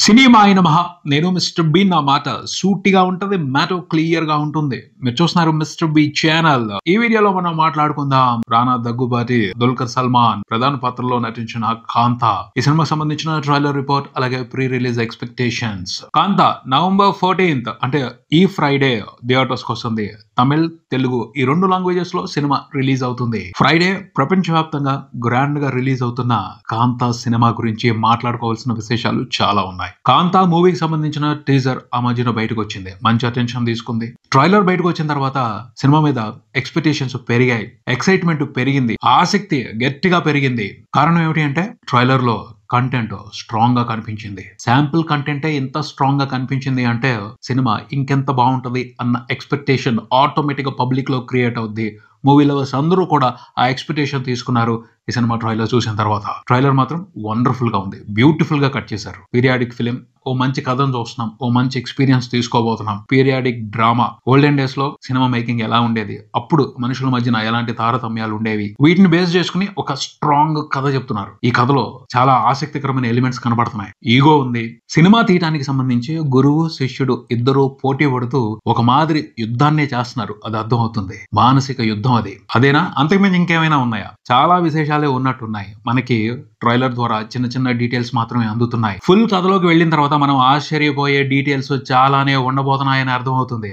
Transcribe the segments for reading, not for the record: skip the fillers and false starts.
Cinema అయిన మహా నేను మిస్టర్ బి నా మాట సూటిగా ఉంటది, మ్యాటర్ క్లియర్ గా ఉంటుంది. మీరు చూస్తున్నారు మిస్టర్ బి ఛానల్. ఈ వీడియోలో మనం మాట్లాడుకుందాం రానా దగ్గుబాటి, దుల్కర్ సల్మాన్ ప్రధాన పాత్రలో నటించిన కాంతా. ఈ సినిమాకి సంబంధించిన ట్రైలర్ రిపోర్ట్, అలాగే ప్రీ రిలీజ్ ఎక్స్పెక్టేషన్స్. కాంతా November 14th అంటే ఈ ఫ్రైడే థియేటర్స్ కి వస్తుంది. తమిళ్, తెలుగు ఈ రెండు లాంగ్వేజెస్ లో సినిమా రిలీజ్ అవుతుంది. ఫ్రైడే ప్రపంచవ్యాప్తంగా గ్రాండ్ గా రిలీజ్ అవుతున్న కాంతా సినిమా గురించి మాట్లాడుకోవాల్సిన విశేషాలు చాలా ఉన్నాయి. కాంతా మూవీకి సంబంధించిన టీజర్ ఆ మధ్యన బయటకు వచ్చింది, మంచి అటెన్షన్ తీసుకుంది. ట్రైలర్ బయటకు వచ్చిన తర్వాత సినిమా మీద ఎక్స్పెక్టేషన్స్ పెరిగాయి, ఎక్సైట్మెంట్ పెరిగింది, ఆసక్తి గట్టిగా పెరిగింది. కారణం ఏమిటి అంటే ట్రైలర్ లో కంటెంట్ స్ట్రాంగ్ గా కనిపించింది. శాంపుల్ కంటెంటే ఇంత స్ట్రాంగ్ గా కనిపించింది అంటే సినిమా ఇంకెంత బాగుంటది అన్న ఎక్స్పెక్టేషన్ ఆటోమేటిక్ గా పబ్లిక్ లో క్రియేట్ అవుద్ది. మూవీ లవర్స్ అందరూ కూడా ఆ ఎక్స్పెక్టేషన్ తీసుకున్నారు. ఈ సినిమా ట్రైలర్ చూసిన తర్వాత ట్రైలర్ మాత్రం వండర్ఫుల్ గా ఉంది, బ్యూటిఫుల్ గా కట్ చేశారు. పీరియాడిక్ ఫిలిం, ఓ మంచి కథను చూస్తున్నాం, ఓ మంచి ఎక్స్పీరియన్స్ తీసుకోబోతున్నాం. పీరియాడిక్ డ్రామా, ఓల్డెన్ డేస్ లో సినిమా మేకింగ్ ఎలా ఉండేది, అప్పుడు మనుషుల మధ్యన ఎలాంటి తారతమ్యాలు ఉండేవి, వీటిని బేస్ చేసుకుని ఒక స్ట్రాంగ్ కథ చెప్తున్నారు. ఈ కథలో చాలా ఆసక్తికరమైన ఎలిమెంట్స్ కనబడుతున్నాయి. ఈగో ఉంది. సినిమా తీయడానికి సంబంధించి గురువు శిష్యుడు ఇద్దరు పోటీ పడుతూ ఒక మాదిరి యుద్ధాన్నే చేస్తున్నారు, అది అర్థం అవుతుంది. మానసిక యుద్ధం అది. అదేనా, అంతకుమించి ఇంకేమైనా ఉన్నాయా? చాలా విశేషాలే ఉన్నట్టున్నాయి. మనకి ట్రైలర్ ద్వారా చిన్న చిన్న డీటెయిల్స్ మాత్రమే అందుతున్నాయి. ఫుల్ కథలోకి వెళ్ళిన తర్వాత మనం ఆశ్చర్యపోయే డీటెయిల్స్ చాలానే ఉండబోతున్నాయని అర్థం అవుతుంది.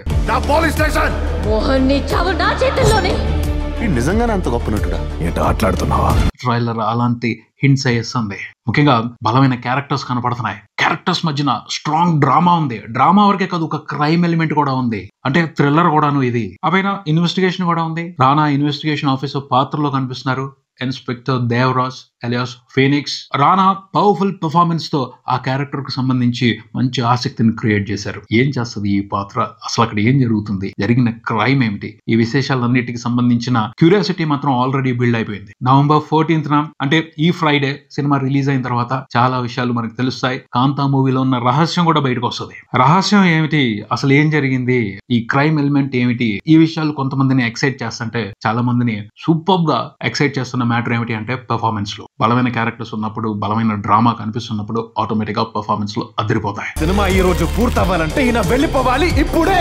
నిజంగానే అంత గొప్ప నటుడా ఏంటో ఆటలాడుతున్నావా? ట్రైలర్ అలాంటి హింట్స్ వేస్తుంది. ముఖ్యంగా బలమైన క్యారెక్టర్స్ కనపడుతున్నాయి. క్యారెక్టర్స్ మధ్యన స్ట్రాంగ్ డ్రామా ఉంది. డ్రామా వరకే కాదు, ఒక క్రైమ్ ఎలిమెంట్ కూడా ఉంది. అంటే థ్రిల్లర్ కూడాను ఇది. అపైన ఇన్వెస్టిగేషన్ కూడా ఉంది. రానా ఇన్వెస్టిగేషన్ ఆఫీసర్ పాత్రలో కనిపిస్తున్నారు. Inspector Devaraj alias Phoenix. Rana powerful performance తో ఆ క్యారెక్టర్ కు సంబంధించి మంచి ఆసక్తిని క్రియేట్ చేశారు. ఏం చేస్తుంది ఈ పాత్ర, అసలు అక్కడ ఏం జరుగుతుంది, జరిగిన క్రైమ్ ఏమిటి, ఈ విశేషాలన్నిటికి సంబంధించిన క్యూరియాసిటీ మాత్రం ఆల్రెడీ బిల్డ్ అయిపోయింది. November 14th అంటే ఈ ఫ్రైడే సినిమా రిలీజ్ అయిన తర్వాత చాలా విషయాలు మనకు తెలుస్తాయి. కాంతా మూవీలో ఉన్న రహస్యం కూడా బయటకు వస్తుంది. రహస్యం ఏమిటి, అసలు ఏం జరిగింది, ఈ క్రైమ్ ఎలిమెంట్ ఏమిటి, ఈ విషయాలు కొంతమందిని ఎక్సైట్ చేస్తుంటే చాలా మందిని సూపర్ గా ఎక్సైట్ చేస్తున్న మ్యాటర్ ఏమిటి అంటే పెర్ఫార్మెన్స్ లో. బలమైన క్యారెక్టర్స్ ఉన్నప్పుడు, బలమైన డ్రామా కనిపిస్తున్నప్పుడు ఆటోమేటిక్ గా పెర్ఫార్మెన్స్ లో అదిరిపోతాయి. సినిమా ఈ రోజు పూర్తవ్వాలంటే ఈయన వెళ్ళిపోవాలి ఇప్పుడే.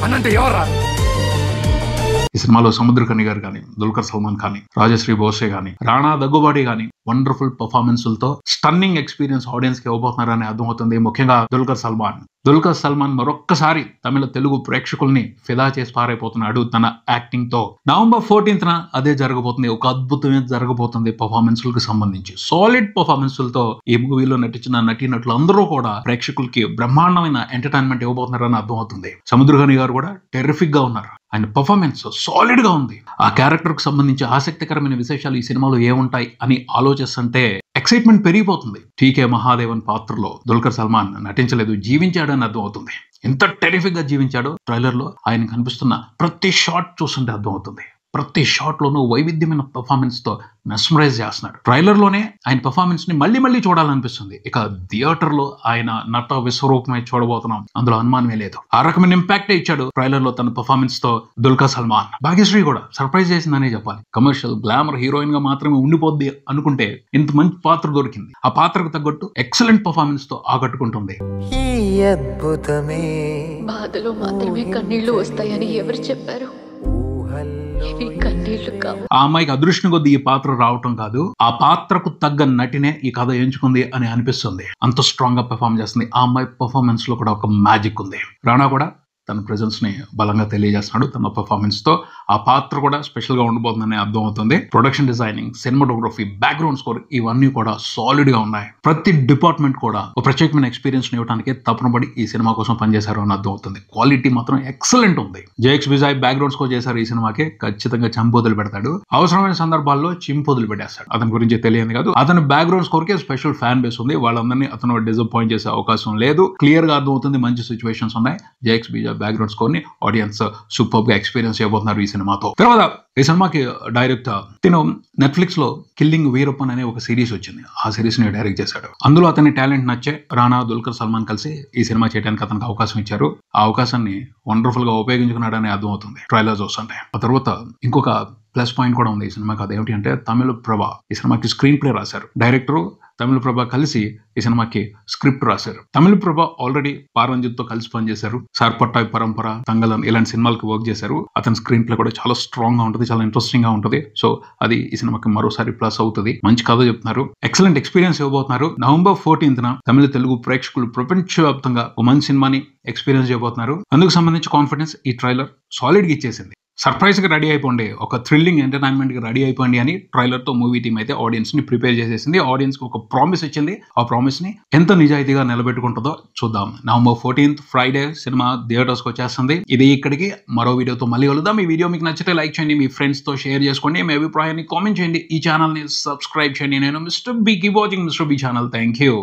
అనంటే ఎవరా? ఈ సినిమాలో సముద్రకని గారు కానీ, దుల్కర్ సల్మాన్ కానీ, రాజశ్రీ బోసే కానీ, రానా దగ్గుబాటి కానీ వండర్ఫుల్ పర్ఫార్మెన్స్లతో స్టన్నింగ్ ఎక్స్పీరియన్స్ ఆడియన్స్ కి ఇవ్వబోతున్నారని అర్థమవుతుంది. ముఖ్యంగా దుల్కర్ సల్మాన్ మరొక్కసారి తమిళ తెలుగు ప్రేక్షకుల్ని ఫిదా చేసి పారైపోతున్నాడు తన యాక్టింగ్ తో. November 14th అదే జరగబోతుంది. ఒక అద్భుతమైన జరగబోతుంది పర్ఫార్మెన్స్ లకు సంబంధించి. సాలిడ్ పర్ఫార్మెన్స్ లతో ఈ మూవీలో నటించిన నటీనటులు అందరూ కూడా ప్రేక్షకులకి బ్రహ్మాండమైన ఎంటర్టైన్మెంట్ ఇవ్వబోతున్నారని అర్థమవుతుంది. సముద్రకని గారు కూడా టెర్రిఫిక్ గా ఉన్నారు. ఆయన పర్ఫార్మెన్స్ సాలిడ్ గా ఉంది. ఆ క్యారెక్టర్ కు సంబంధించి ఆసక్తికరమైన విశేషాలు ఈ సినిమాలో ఏముంటాయి అని ఆలోచిస్తుంటే ఎక్సైట్మెంట్ పెరిగిపోతుంది. టీకే మహాదేవన్ పాత్రలో దుల్కర్ సల్మాన్ నటించలేదు, జీవించాడని అర్థం అవుతుంది. ఎంత టెరిఫిక్ గా జీవించాడో ట్రైలర్ లో ఆయన కనిపిస్తున్న ప్రతి షాట్ చూస్తుంటే అర్థం అవుతుంది. ప్రతి షాట్ లోనూ వైవిధ్యమైన పర్ఫార్మెన్స్ తో మెస్మరైజ్ చేస్తున్నాడు. ట్రైలర్ లోనే ఆయన పర్ఫార్మెన్స్ ని మళ్ళీ చూడాలనిపిస్తుంది. ఇక థియేటర్ లో ఆయన నట విశ్వరూపమై చూడబోతున్నాం, అందులో అనుమానమే లేదు. ఆ రకమైన ఇంపాక్ట్ ఇచ్చాడు ట్రైలర్ లో తన పర్ఫార్మెన్స్ తో దుల్కర్ సల్మాన్. భాగ్యశ్రీ కూడా సర్ప్రైజ్ చేసిందనే చెప్పాలి. కమర్షియల్ గ్లామర్ హీరోయిన్ గా మాత్రమే ఉండిపోద్ది అనుకుంటే ఇంత మంచి పాత్ర దొరికింది. ఆ పాత్రకు తగ్గట్టు ఎక్సలెంట్ పర్ఫార్మెన్స్ తో ఆకట్టుకుంటుంది. బాధలో మాత్రమే కన్నీళ్లు వస్తాయని ఎవరు చెప్పారు? ఆ అమ్మాయికి అదృష్టం కొద్ది ఈ పాత్ర రావటం కాదు, ఆ పాత్రకు తగ్గ నటినే ఈ కథ ఎంచుకుంది అని అనిపిస్తుంది. అంత స్ట్రాంగ్ గా పెర్ఫార్మ్ చేస్తుంది. ఆ అమ్మాయి పెర్ఫార్మెన్స్ లో కూడా ఒక మ్యాజిక్ ఉంది. రానా కూడా తన ప్రెజెన్స్ ని బలంగా తెలియజేస్తున్నాడు తన పర్ఫార్మెన్స్ తో. ఆ పాత్ర కూడా స్పెషల్ గా ఉండబోతుందని అర్థం అవుతుంది. Production designing, cinematography, background score ఇవన్నీ కూడా సాలిడ్ గా ఉన్నాయి. ప్రతి డిపార్ట్మెంట్ కూడా ఒక ప్రత్యేకమైన ఎక్స్పీరియన్స్ ఇవ్వడానికి తపనపడి ఈ సినిమా కోసం పనిచేశారు అని అర్థం అవుతుంది. క్వాలిటీ మాత్రం ఎక్సలెంట్ ఉంది. జేఎక్స్ విజయ్ బ్యాక్గ్రౌండ్ స్కోర్ చేశారు ఈ సినిమాకి. ఖచ్చితంగా చంపొదులు పెడతాడు, అవసరమైన సందర్భాల్లో చింపొదులు పెట్టేస్తాడు. అతని గురించి తెలియదు కాదు, అతని బ్యాక్గ్రౌండ్ స్కోర్ కి స్పెషల్ ఫ్యాన్ బేస్ ఉంది. వాళ్ళందరినీ అతను డిసప్పాయింట్ చేసే అవకాశం లేదు. క్లియర్ గా అర్థం అవుతుంది, మంచి సిచ్యువేషన్స్ ఉన్నాయి. జేఎక్స్ విజయ్ బ్యాక్గ్రౌండ్ స్కోర్ ని ఆడియన్స్ సూపర్ గా ఎక్స్పీరియన్స్ చేయబోతున్నారు ఈ సినిమాతో. తర్వాత ఈ సినిమాకి డైరెక్టర్ తిను నెట్ఫ్లిక్స్ లో కిల్లింగ్ వీరప్పన్ అనే ఒక సిరీస్ వచ్చింది. ఆ సిరీస్ ని డైరెక్ట్ చేశాడు. అందులో అతని టాలెంట్ నచ్చే రానా, దుల్కర్ సల్మాన్ కలిసి ఈ సినిమా చేయడానికి అతనికి అవకాశం ఇచ్చారు. ఆ అవకాశాన్ని వండర్ఫుల్ గా ఉపయోగించుకున్నాడని అర్థం అవుతుంది ట్రైలర్ చూస్తుంటే. ఆ తర్వాత ఇంకొక ప్లస్ పాయింట్ కూడా ఉంది ఈ సినిమాకి. అదేమిటి అంటే తమిళ ప్రభ ఈ సినిమాకి స్క్రీన్ ప్లే రాశారు. డైరెక్టర్ తమిళ ప్రభ కలిసి ఈ సినిమాకి స్క్రిప్ట్ రాశారు. తమిళ ప్రభ ఆల్రెడీ పారంజిత్ తో కలిసి పనిచేశారు. సార్పట్టాయ్ పరంపర, తంగలన్ ఇలాంటి సినిమాలకు వర్క్ చేశారు. అతని స్క్రీన్ ప్లే కూడా చాలా స్ట్రాంగ్ గా ఉంటుంది, చాలా ఇంట్రెస్టింగ్ గా ఉంటుంది. సో అది ఈ సినిమాకి మరోసారి ప్లస్ అవుతుంది. మంచి కథ చెప్తున్నారు, ఎక్సలెంట్ ఎక్స్పీరియన్స్ ఇవ్వబోతున్నారు. November 14th తమిళ తెలుగు ప్రేక్షకులు ప్రపంచవ్యాప్తంగా ఒక మంచి సినిమాని ఎక్స్పీరియన్స్ చేయబోతున్నారు. అందుకు సంబంధించి కాన్ఫిడెన్స్ ఈ ట్రైలర్ సాలిడ్ గా ఇచ్చేసింది. సర్ప్రైజ్ గా రెడీ అయిపోండి, ఒక థ్రిల్లింగ్ ఎంటర్టైన్మెంట్ గా రెడీ అయిపోండి అని ట్రైలర్ తో మూవీ టీమ్ అయితే ఆడియన్స్ ని ప్రిపేర్ చేసేసింది. ఆడియన్స్ కి ఒక ప్రామిస్ ఇచ్చింది. ఆ ప్రామిస్ ని ఎంత నిజాయితీగా నిలబెట్టుకుంటుందో చూద్దాం. November 14th Friday cinema theatres కి వచ్చేస్తుంది. ఇది ఇక్కడికి మరో వీడియోతో మళ్ళీ కలుద్దాం. ఈ వీడియో మీకు నచ్చితే లైక్ చేయండి, మీ ఫ్రెండ్స్ తో షేర్ చేసుకోండి, మీ అభిప్రాయాన్ని కామెంట్ చేయండి, ఈ ఛానల్ ని సబ్స్క్రైబ్ చేయండి. నేను mister B, keep watching mister B channel. Thank you.